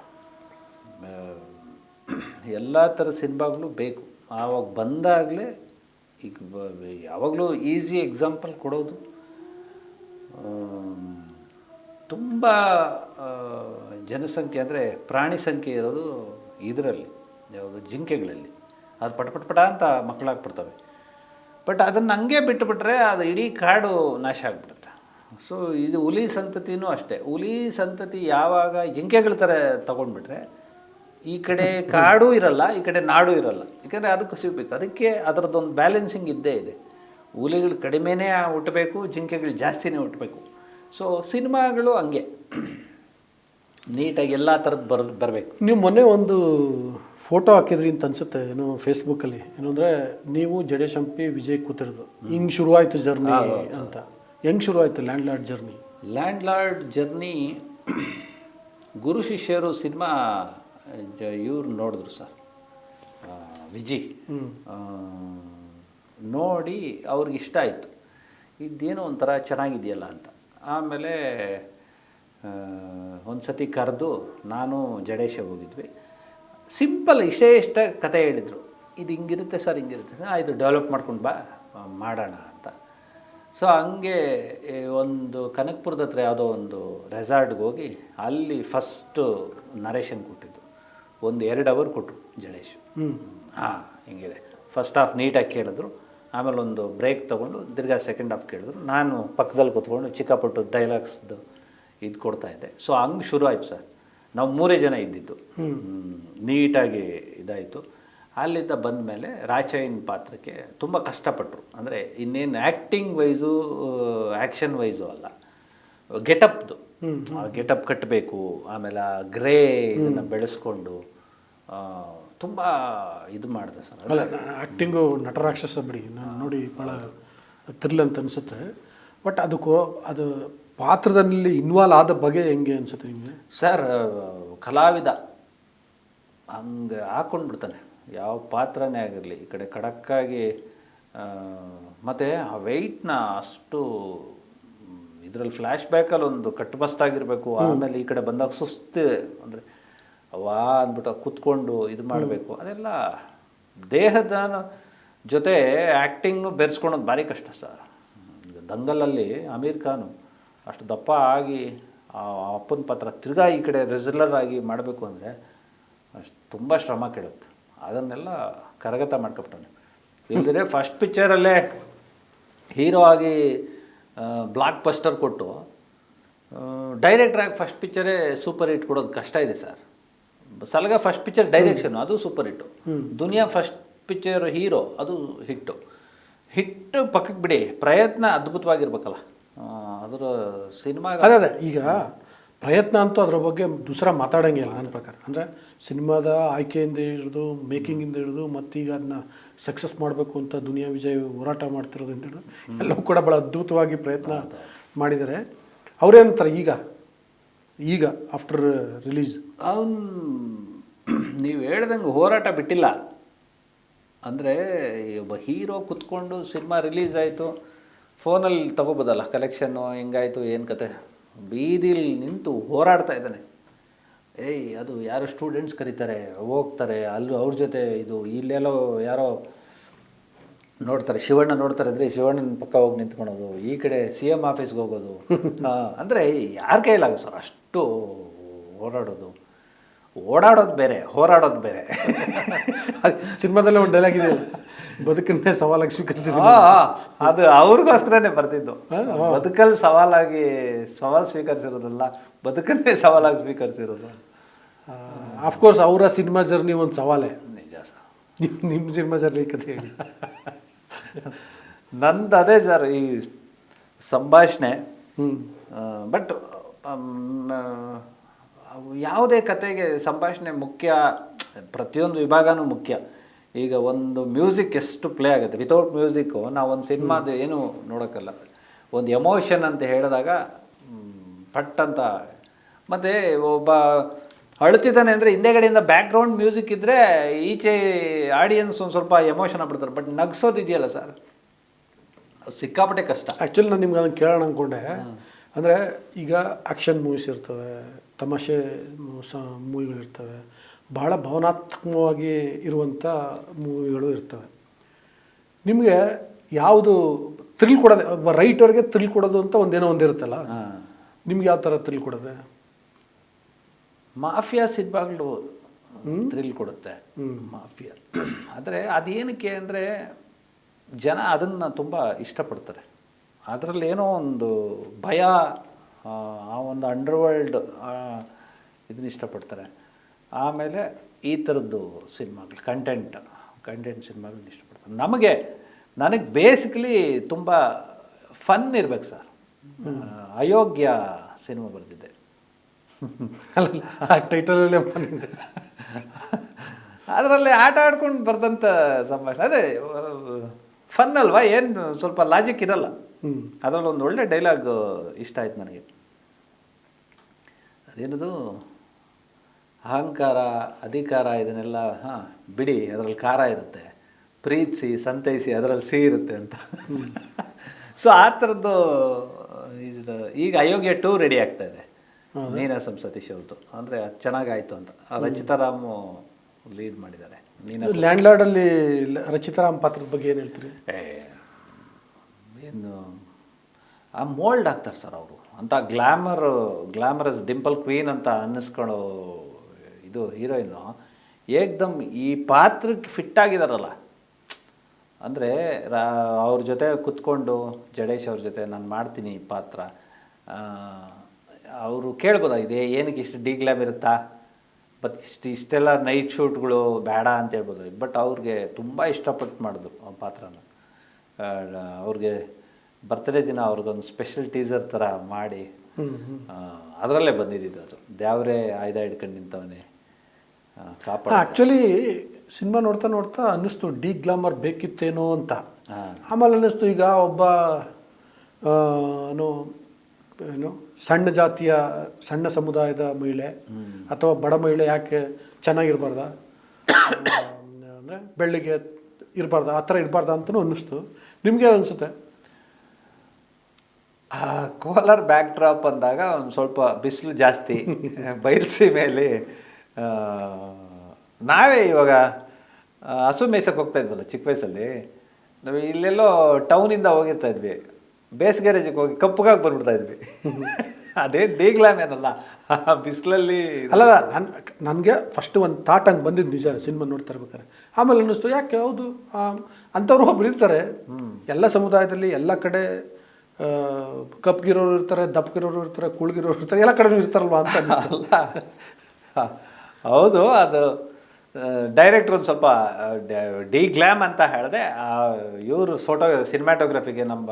ಎಲ್ಲ ಥರದ ಸಿನಿಮಾಗಳು ಬೇಕು. ಆವಾಗ ಬಂದಾಗಲೇ ಈಗ ಯಾವಾಗಲೂ ಈಸಿ ಎಕ್ಸಾಂಪಲ್ ಕೊಡೋದು, ತುಂಬ ಜನಸಂಖ್ಯೆ ಅಂದರೆ ಪ್ರಾಣಿ ಸಂಖ್ಯೆ ಇರೋದು ಇದರಲ್ಲಿ, ಯಾವುದು ಜಿಂಕೆಗಳಲ್ಲಿ. ಅದು ಪಟ ಅಂತ ಮಕ್ಕಳಾಗ್ಬಿಡ್ತವೆ. ಬಟ್ ಅದನ್ನು ಹಂಗೆ ಬಿಟ್ಟುಬಿಟ್ರೆ ಅದು ಇಡೀ ಕಾಡು ನಾಶ ಆಗಿಬಿಡುತ್ತೆ. ಸೊ ಇದು ಹುಲಿ ಸಂತತಿನೂ ಅಷ್ಟೇ. ಹುಲಿ ಸಂತತಿ ಯಾವಾಗ ಜಿಂಕೆಗಳ ಥರ ತೊಗೊಂಡ್ಬಿಟ್ರೆ ಈ ಕಡೆ ಕಾಡು ಇರಲ್ಲ, ಈ ಕಡೆ ನಾಡು ಇರಲ್ಲ. ಯಾಕೆಂದರೆ ಅದಕ್ಕೆ ಸಿಗಬೇಕು. ಅದಕ್ಕೆ ಅದರದ್ದೊಂದು ಬ್ಯಾಲೆನ್ಸಿಂಗ್ ಇದ್ದೇ ಇದೆ. ಹುಲಿಗಳು ಕಡಿಮೆನೇ ಹುಟ್ಟಬೇಕು, ಜಿಂಕೆಗಳು ಜಾಸ್ತಿನೇ ಹುಟ್ಟಬೇಕು. ಸೊ ಸಿನಿಮಾಗಳು ಹಂಗೆ ನೀಟಾಗಿ ಎಲ್ಲ ಥರದ್ದು ಬರಬೇಕು. ನೀವು ಮೊನ್ನೆ ಒಂದು ಫೋಟೋ ಹಾಕಿದ್ರಿ ಅಂತ ಅನ್ಸುತ್ತೆ, ಏನು ಫೇಸ್ಬುಕ್ಕಲ್ಲಿ, ಏನು ಅಂದರೆ ನೀವು ಜಡೇಶ್ ಹಂಪಿ ವಿಜಯ್ ಕೂತಿರೋದು ಹಿಂಗೆ ಶುರುವಾಯಿತು ಜರ್ನಿ ಅಂತ. ಹೆಂಗೆ ಶುರುವಾಯಿತು land lord journey? Land lord journey Guru Shishyaru cinema ಇವ್ರು ನೋಡಿದ್ರು ಸರ್, ವಿಜಯ್ ನೋಡಿ ಅವ್ರಿಗೆ ಇಷ್ಟ ಆಯಿತು, ಇದೇನೋ ಒಂಥರ ಚೆನ್ನಾಗಿದೆಯಲ್ಲ ಅಂತ. ಆಮೇಲೆ ಒಂದು ಸತಿ ಕರೆದು ನಾನು ಜಡೇಶ ಹೋಗಿದ್ವಿ. ಸಿಂಪಲ್ ಇಷ್ಟ ಕತೆ ಹೇಳಿದರು, ಇದು ಹಿಂಗಿರುತ್ತೆ ಸರ್, ಹಿಂಗಿರುತ್ತೆ ಸರ್, ಇದು ಡೆವಲಪ್ ಮಾಡ್ಕೊಂಡು ಬಾ ಮಾಡೋಣ ಅಂತ. ಸೊ ಹಂಗೆ ಒಂದು ಕನಕಪುರದ ಹತ್ರ ಯಾವುದೋ ಒಂದು ರೆಸಾರ್ಟ್ಗೆ ಹೋಗಿ ಅಲ್ಲಿ ಫಸ್ಟು ನರೇಶನ್ ಕೊಟ್ಟಿದ್ದು. ಒಂದು 2 ಅವರ್ ಕೊಟ್ಟರು ಜಡೇಶು. ಹಾಂ ಹಿಂಗಿದೆ, ಫಸ್ಟ್ ಹಾಫ್ ನೀಟಾಗಿ ಕೇಳಿದ್ರು, ಆಮೇಲೆ ಒಂದು ಬ್ರೇಕ್ ತೊಗೊಂಡು ತಿರ್ಗಾ ಸೆಕೆಂಡ್ ಹಾಫ್ ಕೇಳಿದ್ರು. ನಾನು ಪಕ್ಕದಲ್ಲಿ ಕೂತ್ಕೊಂಡು ಚಿಕ್ಕಪುಟ್ಟು ಡೈಲಾಗ್ಸ್ದು ಇದು ಕೊಡ್ತಾಯಿದ್ದೆ. ಸೊ ಹಂಗೆ ಶುರು ಆಯಿತು ಸರ್. ನಾವು 3 ಜನ ಇದ್ದಿದ್ದು, ನೀಟಾಗಿ ಇದಾಯಿತು. ಅಲ್ಲಿಂದ ಬಂದ ಮೇಲೆ ರಾಚಯ್ಯನ ಪಾತ್ರಕ್ಕೆ ತುಂಬ ಕಷ್ಟಪಟ್ಟರು. ಅಂದರೆ ಇನ್ನೇನು ಆ್ಯಕ್ಟಿಂಗ್ ವೈಸು ಆ್ಯಕ್ಷನ್ ವೈಸು ಅಲ್ಲ, ಗೆಟಪ್ದು ಗೆಟಪ್ ಕಟ್ಟಬೇಕು. ಆಮೇಲೆ ಆ ಗ್ರೇ ಇದನ್ನು ಬೆಳೆಸ್ಕೊಂಡು ತುಂಬ ಇದು ಮಾಡಿದೆ ಸರ್. ಅಲ್ಲ, ಆ್ಯಕ್ಟಿಂಗು ನಟರಾಕ್ಷಸ ಬಿಡಿ, ನಾನು ನೋಡಿ ಭಾಳ ಥ್ರಿಲ್ ಅಂತ ಅನಿಸುತ್ತೆ. ಬಟ್ ಅದು ಪಾತ್ರದಲ್ಲಿ ಇನ್ವಾಲ್ವ್ ಆದ ಬಗೆ ಹೆಂಗೆ ಅನಿಸುತ್ತೆ ನಿಮಗೆ? ಸರ್, ಕಲಾವಿದ ಹಂಗೆ ಹಾಕ್ಕೊಂಡ್ಬಿಡ್ತಾನೆ, ಯಾವ ಪಾತ್ರನೇ ಆಗಿರಲಿ. ಈ ಕಡೆ ಖಡಕ್ಕಾಗಿ ಮತ್ತು ಆ ವೆಯ್ಟ್ನ ಅಷ್ಟು ಇದರಲ್ಲಿ ಫ್ಲ್ಯಾಶ್ ಬ್ಯಾಕಲ್ಲಿ ಒಂದು ಕಟ್ಟುಮಸ್ತಾಗಿರಬೇಕು. ಆಮೇಲೆ ಈ ಕಡೆ ಬಂದಾಗ ಸುಸ್ತು, ಅಂದರೆ ವಾ ಅಂದ್ಬಿಟ್ಟು ಕೂತ್ಕೊಂಡು ಇದು ಮಾಡಬೇಕು. ಅದೆಲ್ಲ ದೇಹದ ಜೊತೆ ಆ್ಯಕ್ಟಿಂಗ್ನು ಬೆರೆಸ್ಕೊಳೋದು ಭಾರಿ ಕಷ್ಟ ಸರ್. ದಂಗಲಲ್ಲಿ ಅಮೀರ್ ಖಾನು ಅಷ್ಟು ದಪ್ಪ ಆಗಿ ಆ ಅಪ್ಪನ ಪಾತ್ರ ತಿರ್ಗಾ ಈ ಕಡೆ ರೆಗ್ಯುಲರ್ ಆಗಿ ಮಾಡಬೇಕು ಅಂದರೆ ಅಷ್ಟು ತುಂಬ ಶ್ರಮ ಕೇಳುತ್ತೆ. ಅದನ್ನೆಲ್ಲ ಕರಗತ ಮಾಡ್ಕೊಬಿಟ್ಟಾನೆ. ಇಲ್ಲದ್ರೆ ಫಸ್ಟ್ ಪಿಕ್ಚರಲ್ಲೇ ಹೀರೋ ಆಗಿ ಬ್ಲಾಕ್ ಬಸ್ಟರ್ ಕೊಟ್ಟು ಡೈರೆಕ್ಟ್ರಾಗಿ ಫಸ್ಟ್ ಪಿಕ್ಚರೇ ಸೂಪರ್ ಹಿಟ್ ಕೊಡೋದು ಕಷ್ಟ ಇದೆ ಸರ್. ಸಲಗ ಫಸ್ಟ್ ಪಿಕ್ಚರ್ ಡೈರೆಕ್ಷನು ಅದು ಸೂಪರ್ ಹಿಟ್ಟು, ದುನಿಯಾ ಫಸ್ಟ್ ಪಿಕ್ಚರ್ ಹೀರೋ ಅದು ಹಿಟ್ಟು ಪಕ್ಕಕ್ಕೆ ಬಿಡಿ, ಪ್ರಯತ್ನ ಅದ್ಭುತವಾಗಿರ್ಬೇಕಲ್ಲ ಅದರ ಸಿನಿಮಾ. ಅದೇ ಈಗ ಪ್ರಯತ್ನ ಅಂತೂ ಅದ್ರ ಬಗ್ಗೆ ದೂಸರ ಮಾತಾಡೋಂಗಿಲ್ಲ ನನ್ನ ಪ್ರಕಾರ. ಅಂದರೆ ಸಿನಿಮಾದ ಆಯ್ಕೆಯಿಂದ ಹಿಡಿದು ಮೇಕಿಂಗಿಂದ ಹಿಡಿದು ಮತ್ತೀಗ ಅದನ್ನ ಸಕ್ಸಸ್ ಮಾಡಬೇಕು ಅಂತ ದುನಿಯಾ ವಿಜಯ್ ಹೋರಾಟ ಮಾಡ್ತಿರೋದ್ರಿಂದ ಹಿಡಿದು ಎಲ್ಲವೂ ಕೂಡ ಭಾಳ ಅದ್ಭುತವಾಗಿ ಪ್ರಯತ್ನ ಮಾಡಿದ್ದಾರೆ. ಅವ್ರೇನಂತಾರೆ ಈಗ ಆಫ್ಟರ್ ರಿಲೀಸ್? ಅವನು ನೀವು ಹೇಳ್ದಂಗೆ ಹೋರಾಟ ಬಿಟ್ಟಿಲ್ಲ. ಅಂದರೆ ಒಬ್ಬ ಹೀರೋ ಕುತ್ಕೊಂಡು ಸಿನಿಮಾ ರಿಲೀಸ್ ಆಯಿತು, ಫೋನಲ್ಲಿ ತೊಗೋಬೋದಲ್ಲ ಕಲೆಕ್ಷನ್ನು ಹೆಂಗಾಯಿತು ಏನು ಕತೆ, ಬೀದಿಲಿ ನಿಂತು ಹೋರಾಡ್ತಾ ಇದ್ದಾನೆ. ಅದು ಯಾರೋ ಸ್ಟೂಡೆಂಟ್ಸ್ ಕರೀತಾರೆ, ಹೋಗ್ತಾರೆ, ಅಲ್ಲೂ ಅವ್ರ ಜೊತೆ ಇದು ಇಲ್ಲೆಲ್ಲೋ ಯಾರೋ ನೋಡ್ತಾರೆ, ಶಿವಣ್ಣ ನೋಡ್ತಾರೆ ಅಂದರೆ ಶಿವಣ್ಣನ ಪಕ್ಕ ಹೋಗಿ ನಿಂತ್ಕೊಳೋದು, ಈ ಕಡೆ CM ಆಫೀಸ್ಗೆ ಹೋಗೋದು. ಅಂದರೆ ಯಾರ ಕೈಲಾಗ ಸರ್ ಅಷ್ಟು ಓಡಾಡೋದು ಬೇರೆ, ಹೋರಾಡೋದು ಬೇರೆ. ಸಿನಿಮಾದಲ್ಲೇ ಒಂದು ಡೈಲಾಗ್ ಇದೆಯಲ್ಲ, ಬದುಕನ್ನೇ ಸವಾಲಾಗಿ ಸ್ವೀಕರಿಸಿದ ಅದು ಅವ್ರಿಗೋಸ್ಕರನೇ ಬರ್ತಿದ್ದು. ಬದುಕಲ್ಲಿ ಸವಾಲು ಸ್ವೀಕರಿಸಿರೋದಲ್ಲ, ಬದುಕನ್ನೇ ಸವಾಲಾಗಿ ಸ್ವೀಕರಿಸಿರೋದು. ಆಫ್ಕೋರ್ಸ್ ಅವರ ಸಿನಿಮಾ ಜರ್ನಿ ಒಂದು ಸವಾಲೇ. ನಿಜ ಸರ್. ನಿಮ್ಮ ಸಿನಿಮಾ ಜರ್ನಿ ಕತೆ ಹೇಳಿ. ನಂದು ಅದೇ ಸರ್, ಈ ಸಂಭಾಷಣೆ. ಬಟ್ ಯಾವುದೇ ಕತೆಗೆ ಸಂಭಾಷಣೆ ಮುಖ್ಯ, ಪ್ರತಿಯೊಂದು ವಿಭಾಗನೂ ಮುಖ್ಯ. ಈಗ ಒಂದು ಮ್ಯೂಸಿಕ್ ಎಷ್ಟು ಪ್ಲೇ ಆಗುತ್ತೆ, ವಿತೌಟ್ ಮ್ಯೂಸಿಕ್ಕು ನಾವು ಒಂದು ಸಿನಿಮಾದು ಏನು ನೋಡೋಕ್ಕಲ್ಲ. ಒಂದು ಎಮೋಷನ್ ಅಂತ ಹೇಳಿದಾಗ ಪಟ್ ಅಂತ. ಮತ್ತು ಒಬ್ಬ ಅಳ್ತಿದ್ದಾನೆ ಅಂದರೆ ಹಿಂದೆಗಡೆಯಿಂದ ಬ್ಯಾಕ್ಗ್ರೌಂಡ್ ಮ್ಯೂಸಿಕ್ ಇದ್ದರೆ ಈಚೆ ಆಡಿಯನ್ಸ್ ಒಂದು ಸ್ವಲ್ಪ ಎಮೋಷನ್ ಆಗ್ಬಿಡ್ತಾರೆ. ಬಟ್ ನಗ್ಸೋದಿದೆಯಲ್ಲ ಸರ್, ಸಿಕ್ಕಾಪಟ್ಟೆ ಕಷ್ಟ. ಆ್ಯಕ್ಚುಲಿ ನಾನು ನಿಮ್ಗೆ ಅದನ್ನು ಕೇಳೋಣ ಅಂದ್ಕೊಂಡೆ. ಅಂದರೆ ಈಗ ಆ್ಯಕ್ಷನ್ ಮೂವೀಸ್ ಇರ್ತವೆ, ತಮಾಷೆ ಮೂವಿಗಳಿರ್ತವೆ, ಭಾಳ ಭಾವನಾತ್ಮಕವಾಗಿ ಇರುವಂಥ ಮೂವಿಗಳು ಇರ್ತವೆ. ನಿಮಗೆ ಯಾವುದು ಥ್ರಿಲ್ ಕೊಡೋದು, ಒಬ್ಬ ರೈಟರ್ಗೆ ಥ್ರಿಲ್ ಕೊಡೋದು ಅಂತ ಒಂದೇನೋ ಒಂದಿರುತ್ತಲ್ಲ, ನಿಮ್ಗೆ ಯಾವ ಥರ ಥ್ರಿಲ್ ಕೊಡೋದೆ? ಮಾಫಿಯಾ ಸಿನಿಮಾಗಳು ಥ್ರಿಲ್ ಕೊಡುತ್ತೆ. ಮಾಫಿಯಾ ಆದರೆ ಅದೇನಕ್ಕೆ ಅಂದರೆ ಜನ ಅದನ್ನು ತುಂಬ ಇಷ್ಟಪಡ್ತಾರೆ. ಅದರಲ್ಲಿ ಏನೋ ಒಂದು ಭಯ, ಆ ಒಂದು ಅಂಡರ್ವರ್ಲ್ಡ್ ಇದನ್ನ ಇಷ್ಟಪಡ್ತಾರೆ. ಆಮೇಲೆ ಈ ಥರದ್ದು ಸಿನಿಮಾಗಳು, ಕಂಟೆಂಟ್ ಸಿನಿಮಾಗಳನ್ನ ಇಷ್ಟಪಡ್ತಾರೆ. ನನಗೆ ಬೇಸಿಕಲಿ ತುಂಬ ಫನ್ ಇರ್ಬೇಕು ಸರ್. ಅಯೋಗ್ಯ ಸಿನಿಮಾ ಬರೆದಿದ್ದೆ. ಅಲ್ಲ, ಆ ಟೈಟಲಲ್ಲೇ ಫನ್ ಇದೆ. ಅದರಲ್ಲಿ ಆಟ ಆಡ್ಕೊಂಡು ಬರ್ದಂಥ ಸಂಭಾಷಣೆ. ಅದೇ ಫನ್ ಅಲ್ವಾ, ಏನು ಸ್ವಲ್ಪ ಲಾಜಿಕ್ ಇರಲ್ಲ. ಅದರಲ್ಲಿ ಒಂದು ಒಳ್ಳೆ ಡೈಲಾಗ್ ಇಷ್ಟ ಆಯ್ತು ನನಗೆ. ಅದೇನದು, ಅಹಂಕಾರ ಅಧಿಕಾರ ಇದನ್ನೆಲ್ಲ ಬಿಡಿ, ಅದರಲ್ಲಿ ಖಾರ ಇರುತ್ತೆ, ಪ್ರೀತಿಸಿ ಸಂತೈಸಿ ಅದರಲ್ಲಿ ಸಿಹಿ ಇರುತ್ತೆ ಅಂತ. ಸೊ ಆ ಥರದ್ದು ಈಗ ಅಯೋಗ್ಯ 2 ರೆಡಿ ಆಗ್ತಾ ಇದೆ, ನೀನಾಸಂ ಸತೀಶ್ ಅವ್ರದ್ದು. ಅಂದರೆ ಅದು ಚೆನ್ನಾಗಾಯಿತು ಅಂತ. ರಚಿತಾರಾಮು ಲೀಡ್ ಮಾಡಿದ್ದಾರೆ. ಲ್ಯಾಂಡ್ಲಾರ್ಡಲ್ಲಿ ರಚಿತಾರಾಮ್ ಪಾತ್ರದ ಬಗ್ಗೆ ಏನು ಹೇಳ್ತೀರಿ? ಏನು ಆ ಮೋಲ್ಡ್ ಆಗ್ತಾರೆ ಸರ್ ಅವರು ಅಂತ. ಗ್ಲಾಮರಸ್ ಡಿಂಪಲ್ ಕ್ವೀನ್ ಅಂತ ಅನ್ನಿಸ್ಕೊಳ್ಳೋ ಇದು ಹೀರೋಯಿನ್ನು ಏಕ್ದಮ್ ಈ ಪಾತ್ರಕ್ಕೆ ಫಿಟ್ ಆಗಿದಾರಲ್ಲ. ಅಂದರೆ ಅವ್ರ ಜೊತೆ ಕುತ್ಕೊಂಡು ಜಡೇಶ್ ಅವ್ರ ಜೊತೆ ನಾನು ಮಾಡ್ತೀನಿ ಈ ಪಾತ್ರ, ಅವರು ಕೇಳ್ಬೋದಾ ಇದೆ ಏನಕ್ಕೆ ಇಷ್ಟು ಡಿಗ್ಲಾಮ್ ಇರುತ್ತಾ, ಬಟ್ ಇಷ್ಟೆಲ್ಲ ನೈಟ್ ಶೂಟ್ಗಳು ಬೇಡ ಅಂತ ಹೇಳ್ಬೋದು. ಬಟ್ ಅವ್ರಿಗೆ ತುಂಬ ಇಷ್ಟಪಟ್ಟು ಮಾಡಿದ್ರು ಆ ಪಾತ್ರನ. ಅವ್ರಿಗೆ ಬರ್ತ್ಡೇ ದಿನ ಅವ್ರಿಗೊಂದು ಸ್ಪೆಷಲ್ ಟೀಸರ್ ಥರ ಮಾಡಿ ಅದರಲ್ಲೇ ಬಂದಿದ್ದು. ಅದು ದ್ಯಾವ್ರೇ ಆಯ್ದ ಹಿಡ್ಕೊಂಡು ನಿಂತವನೇ ಕಾಪಾಡ. ಆ್ಯಕ್ಚುಲಿ ಸಿನಿಮಾ ನೋಡ್ತಾ ನೋಡ್ತಾ ಅನ್ನಿಸ್ತು ಡಿ ಗ್ಲಾಮರ್ ಬೇಕಿತ್ತೇನೋ ಅಂತ. ಆಮೇಲೆ ಅನ್ನಿಸ್ತು ಈಗ ಒಬ್ಬ ಏನು ಸಣ್ಣ ಜಾತಿಯ ಸಣ್ಣ ಸಮುದಾಯದ ಮಹಿಳೆ ಅಥವಾ ಬಡ ಮಹಿಳೆ ಯಾಕೆ ಚೆನ್ನಾಗಿರ್ಬಾರ್ದ, ಅಂದರೆ ಬೆಳ್ಳಿಗೆ ಇರಬಾರ್ದ, ಆ ಥರ ಇರಬಾರ್ದ ಅಂತಲೂ ಅನ್ನಿಸ್ತು. ನಿಮಗೆ ಅನಿಸುತ್ತೆ? ಕೋಲಾರ ಬ್ಯಾಕ್ ಡ್ರಾಪ್ ಅಂದಾಗ ಒಂದು ಸ್ವಲ್ಪ ಬಿಸಿಲು ಜಾಸ್ತಿ, ಬಯಲ್ಸೀಮೆಯಲ್ಲಿ ನಾವೇ ಇವಾಗ ಹಸು ಮೇಯ್ಸಕ್ಕೆ ಹೋಗ್ತಾ ಇದ್ವಲ್ಲ ಚಿಕ್ಕ ವಯಸ್ಸಲ್ಲಿ. ನಾವು ಇಲ್ಲೆಲ್ಲೋ ಟೌನಿಂದ ಹೋಗಿರ್ತಾ ಇದ್ವಿ, ಬೇಸಿಗೆ ರಜೆಗೆ ಹೋಗಿ ಕಪ್ಪಗಾಗಿ ಬಂದ್ಬಿಡ್ತಾ ಇದ್ವಿ. ಅದೇ ಡಿಗ್ಲಾಮ್ ಏನಲ್ಲ, ಬಿಸಿಲಲ್ಲಿ ಅಲ್ಲ. ನನಗೆ ಫಸ್ಟ್ ಒಂದು ಥಾಟ್ ಹಂಗೆ ಬಂದಿದ್ದು ನಿಜ ಸಿನಿಮಾ ನೋಡ್ತಾ ಇರ್ಬೇಕಾರೆ. ಆಮೇಲೆ ಅನ್ನಿಸ್ತು ಯಾಕೆ ಹೌದು ಅಂಥವ್ರು ಒಬ್ರು ಇರ್ತಾರೆ ಎಲ್ಲ ಸಮುದಾಯದಲ್ಲಿ, ಎಲ್ಲ ಕಡೆ ಕಪ್ಗಿರೋರು ಇರ್ತಾರೆ, ದಪ್ಪಗಿರೋರು ಇರ್ತಾರೆ, ಕುಳ್ಗಿರೋರು ಇರ್ತಾರೆ, ಎಲ್ಲ ಕಡೆನೂ ಇರ್ತಾರಲ್ವ ಅಂತ ಅಲ್ಲ. ಹೌದು, ಅದು ಡೈರೆಕ್ಟ್ರ್ ಒಂದು ಸ್ವಲ್ಪ ಡಿಗ್ಲಾಮ್ ಅಂತ ಹೇಳಿದೆ. ಇವರು ಸಿನಿಮಾಟೋಗ್ರಫಿಗೆ ನಮ್ಮ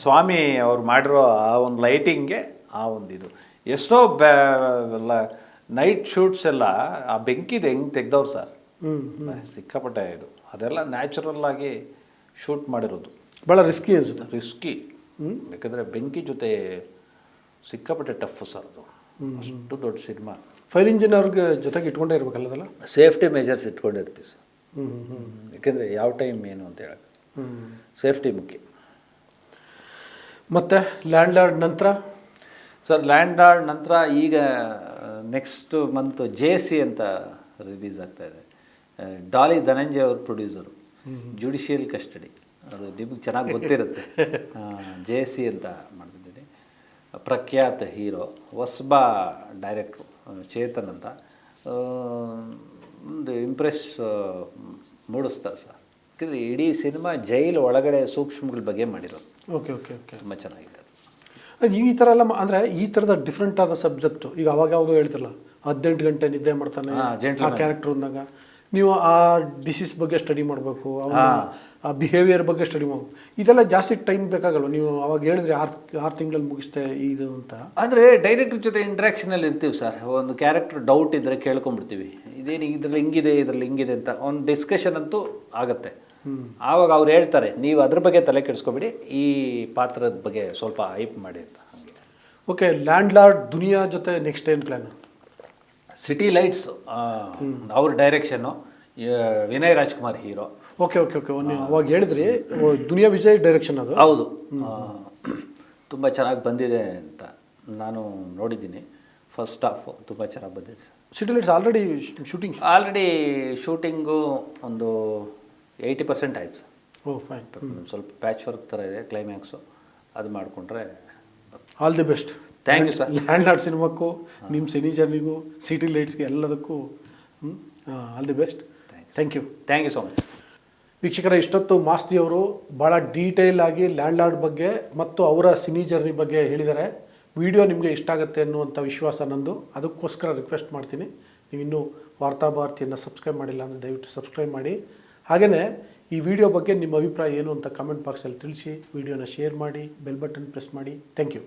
ಸ್ವಾಮಿ ಅವ್ರು ಮಾಡಿರೋ ಆ ಒಂದು ಲೈಟಿಂಗ್ಗೆ ಆ ಒಂದು ಇದು ಎಷ್ಟೋ ನೈಟ್ ಶೂಟ್ಸ್ ಎಲ್ಲ ಆ ಬೆಂಕಿದು ಹೆಂಗೆ ತೆಗ್ದವ್ರು ಸರ್, ಸಿಕ್ಕಾಪಟ್ಟೆ ಇದು. ಅದೆಲ್ಲ ನ್ಯಾಚುರಲ್ ಆಗಿ ಶೂಟ್ ಮಾಡಿರೋದು. ಭಾಳ ರಿಸ್ಕಿ ಅನ್ಸುತ್ತೆ. ರಿಸ್ಕಿ, ಯಾಕಂದರೆ ಬೆಂಕಿ ಜೊತೆ ಸಿಕ್ಕಾಪಟ್ಟೆ ಟಫ್ ಸರ್ ಅದು. ಅಷ್ಟು ದೊಡ್ಡ ಸಿನಿಮಾ. ಫೈರ್ ಇಂಜಿನ್ ಅವ್ರಿಗೆ ಜೊತೆಗೆ ಇಟ್ಕೊಂಡೇ ಇರಬೇಕಲ್ಲ, ಅದೆಲ್ಲ ಸೇಫ್ಟಿ ಮೆಜರ್ಸ್ ಇಟ್ಕೊಂಡಿರ್ತೀವಿ ಸರ್. ಯಾಕೆಂದರೆ ಯಾವ ಟೈಮ್ ಏನು ಅಂತ ಹೇಳಕ್ಕೆ ಸೇಫ್ಟಿ ಮುಖ್ಯ. ಮತ್ತು ಲ್ಯಾಂಡ್ಲಾರ್ಡ್ ನಂತರ ಸರ್, ಲ್ಯಾಂಡ್ಲಾರ್ಡ್ ನಂತರ ಈಗ ನೆಕ್ಸ್ಟ್ ಮಂತ್ JC ಅಂತ ರಿಲೀಸ್ ಆಗ್ತಾಯಿದೆ. ಡಾಲಿ ಧನಂಜಯ ಅವ್ರ ಪ್ರೊಡ್ಯೂಸರು, ಜುಡಿಷಿಯಲ್ ಕಸ್ಟಡಿ. ಅದು ನಿಮಗೆ ಚೆನ್ನಾಗಿ ಗೊತ್ತಿರುತ್ತೆ. JC ಅಂತ ಮಾಡ್ತಿದ್ದೀನಿ. ಪ್ರಖ್ಯಾತ ಹೀರೋ, ಹೊಸಬಾ ಡೈರೆಕ್ಟ್ರು ಚೇತನ್ ಅಂತ. ಒಂದು ಇಂಪ್ರೆಸ್ ಮೂಡಿಸ್ತಾರೆ ಸರ್. ಯಾಕಂದರೆ ಇಡೀ ಸಿನಿಮಾ ಜೈಲು ಒಳಗಡೆ ಸೂಕ್ಷ್ಮಗಳ ಬಗ್ಗೆ ಮಾಡಿರೋದು. Okay okay okay. ತುಂಬ ಚೆನ್ನಾಗಿದೆ ಈ ಥರ ಎಲ್ಲ ಅಂದರೆ ಈ ಥರದ ಡಿಫ್ರೆಂಟ್ ಆದ ಸಬ್ಜೆಕ್ಟು ಈಗ ಅವಾಗ ಯಾವುದೋ ಹೇಳ್ತಿರಲ್ಲ 18 ಗಂಟೆ ನಿದ್ದೆ ಮಾಡ್ತಾನೆ ಆ ಕ್ಯಾರೆಕ್ಟರ್ ಅಂದಾಗ ನೀವು ಆ ಡಿಸೀಸ್ ಬಗ್ಗೆ ಸ್ಟಡಿ ಮಾಡಬೇಕು, ಅವನ ಆ ಬಿಹೇವಿಯರ್ ಬಗ್ಗೆ ಸ್ಟಡಿ ಮಾಡಬೇಕು. ಇದೆಲ್ಲ ಜಾಸ್ತಿ ಟೈಮ್ ಬೇಕಾಗಲ್ಲ. ನೀವು ಅವಾಗ ಹೇಳಿದ್ರೆ 6 ತಿಂಗಳಲ್ಲಿ ಮುಗಿಸ್ತೆ ಇದು ಅಂತ. ಅಂದರೆ ಡೈರೆಕ್ಟರ್ ಜೊತೆ ಇಂಟ್ರ್ಯಾಕ್ಷನಲ್ಲಿ ಇರ್ತೀವಿ ಸರ್. ಒಂದು ಕ್ಯಾರೆಕ್ಟರ್ ಡೌಟ್ ಇದ್ದರೆ ಕೇಳ್ಕೊಂಬಿಡ್ತೀವಿ, ಇದೇನು ಇದರಲ್ಲಿ ಹಿಂಗಿದೆ ಅಂತ ಒಂದು ಡಿಸ್ಕಷನ್ ಅಂತೂ ಆಗುತ್ತೆ. ಆವಾಗ ಅವ್ರು ಹೇಳ್ತಾರೆ ನೀವು ಅದ್ರ ಬಗ್ಗೆ ತಲೆ ಕೆಡಿಸ್ಕೊಬೇಡಿ, ಈ ಪಾತ್ರದ ಬಗ್ಗೆ ಸ್ವಲ್ಪ ಹೈಪ್ ಮಾಡಿ ಅಂತ. ಓಕೆ, ಲ್ಯಾಂಡ್ ಲಾರ್ಡ್ ದುನಿಯಾ ಜೊತೆ ನೆಕ್ಸ್ಟ್ ಏನು ಪ್ಲ್ಯಾನು? ಸಿಟಿ ಲೈಟ್ಸ್ ಅವ್ರ direction, Vinay Rajkumar hero. Okay okay okay. ಅವಾಗ ಹೇಳಿದ್ರಿ ದುನಿಯಾ ವಿಜಯ್ ಡೈರೆಕ್ಷನ್ ಅದು. ಹೌದು, ತುಂಬ ಚೆನ್ನಾಗಿ ಬಂದಿದೆ ಅಂತ ನಾನು ನೋಡಿದ್ದೀನಿ. ಫಸ್ಟ್ ಹಾಫು ತುಂಬ ಚೆನ್ನಾಗಿ ಬಂದಿದೆ. ಸಿಟಿ ಲೈಟ್ಸ್ ಆಲ್ರೆಡಿ ಶೂಟಿಂಗು ಒಂದು 80% ಆಯ್ತು ಸರ್. Oh fine. ಸ್ವಲ್ಪ ಪ್ಯಾಚ್ ವರ್ಕ್ ಥರ ಇದೆ ಕ್ಲೈಮ್ಯಾಕ್ಸು, ಅದು ಮಾಡಿಕೊಂಡ್ರೆ all the best. Thank you sir. Land lord ಸಿನಿಮಾಕ್ಕೂ ನಿಮ್ಮ ಸಿನಿ ಜರ್ನಿಗೂ ಸಿಟಿ ಲೈಟ್ಸ್ಗೆ ಎಲ್ಲದಕ್ಕೂ all the best. Thank you so much. ವೀಕ್ಷಕರ, ಇಷ್ಟೊತ್ತು ಮಾಸ್ತಿಯವರು ಭಾಳ ಡೀಟೇಲ್ ಆಗಿ ಲ್ಯಾಂಡ್ ಲಾರ್ಡ್ ಬಗ್ಗೆ ಮತ್ತು ಅವರ ಸಿನಿ ಜರ್ನಿ ಬಗ್ಗೆ ಹೇಳಿದ್ದಾರೆ. ವಿಡಿಯೋ ನಿಮಗೆ ಇಷ್ಟ ಆಗುತ್ತೆ ಅನ್ನುವಂಥ ವಿಶ್ವಾಸ ನಂದು. ಅದಕ್ಕೋಸ್ಕರ ರಿಕ್ವೆಸ್ಟ್ ಮಾಡ್ತೀನಿ, ನೀವಿನ್ನೂ ವಾರ್ತಾಭಾರತಿಯನ್ನು ಸಬ್ಸ್ಕ್ರೈಬ್ ಮಾಡಿಲ್ಲ ಅಂದರೆ ದಯವಿಟ್ಟು ಸಬ್ಸ್ಕ್ರೈಬ್ ಮಾಡಿ. ಹಾಗೆಯೇ ಈ ವಿಡಿಯೋ ಬಗ್ಗೆ ನಿಮ್ಮ ಅಭಿಪ್ರಾಯ ಏನು ಅಂತ ಕಮೆಂಟ್ ಬಾಕ್ಸಲ್ಲಿ ತಿಳಿಸಿ. ವಿಡಿಯೋನ ಶೇರ್ ಮಾಡಿ, ಬೆಲ್ ಬಟನ್ ಪ್ರೆಸ್ ಮಾಡಿ. Thank you.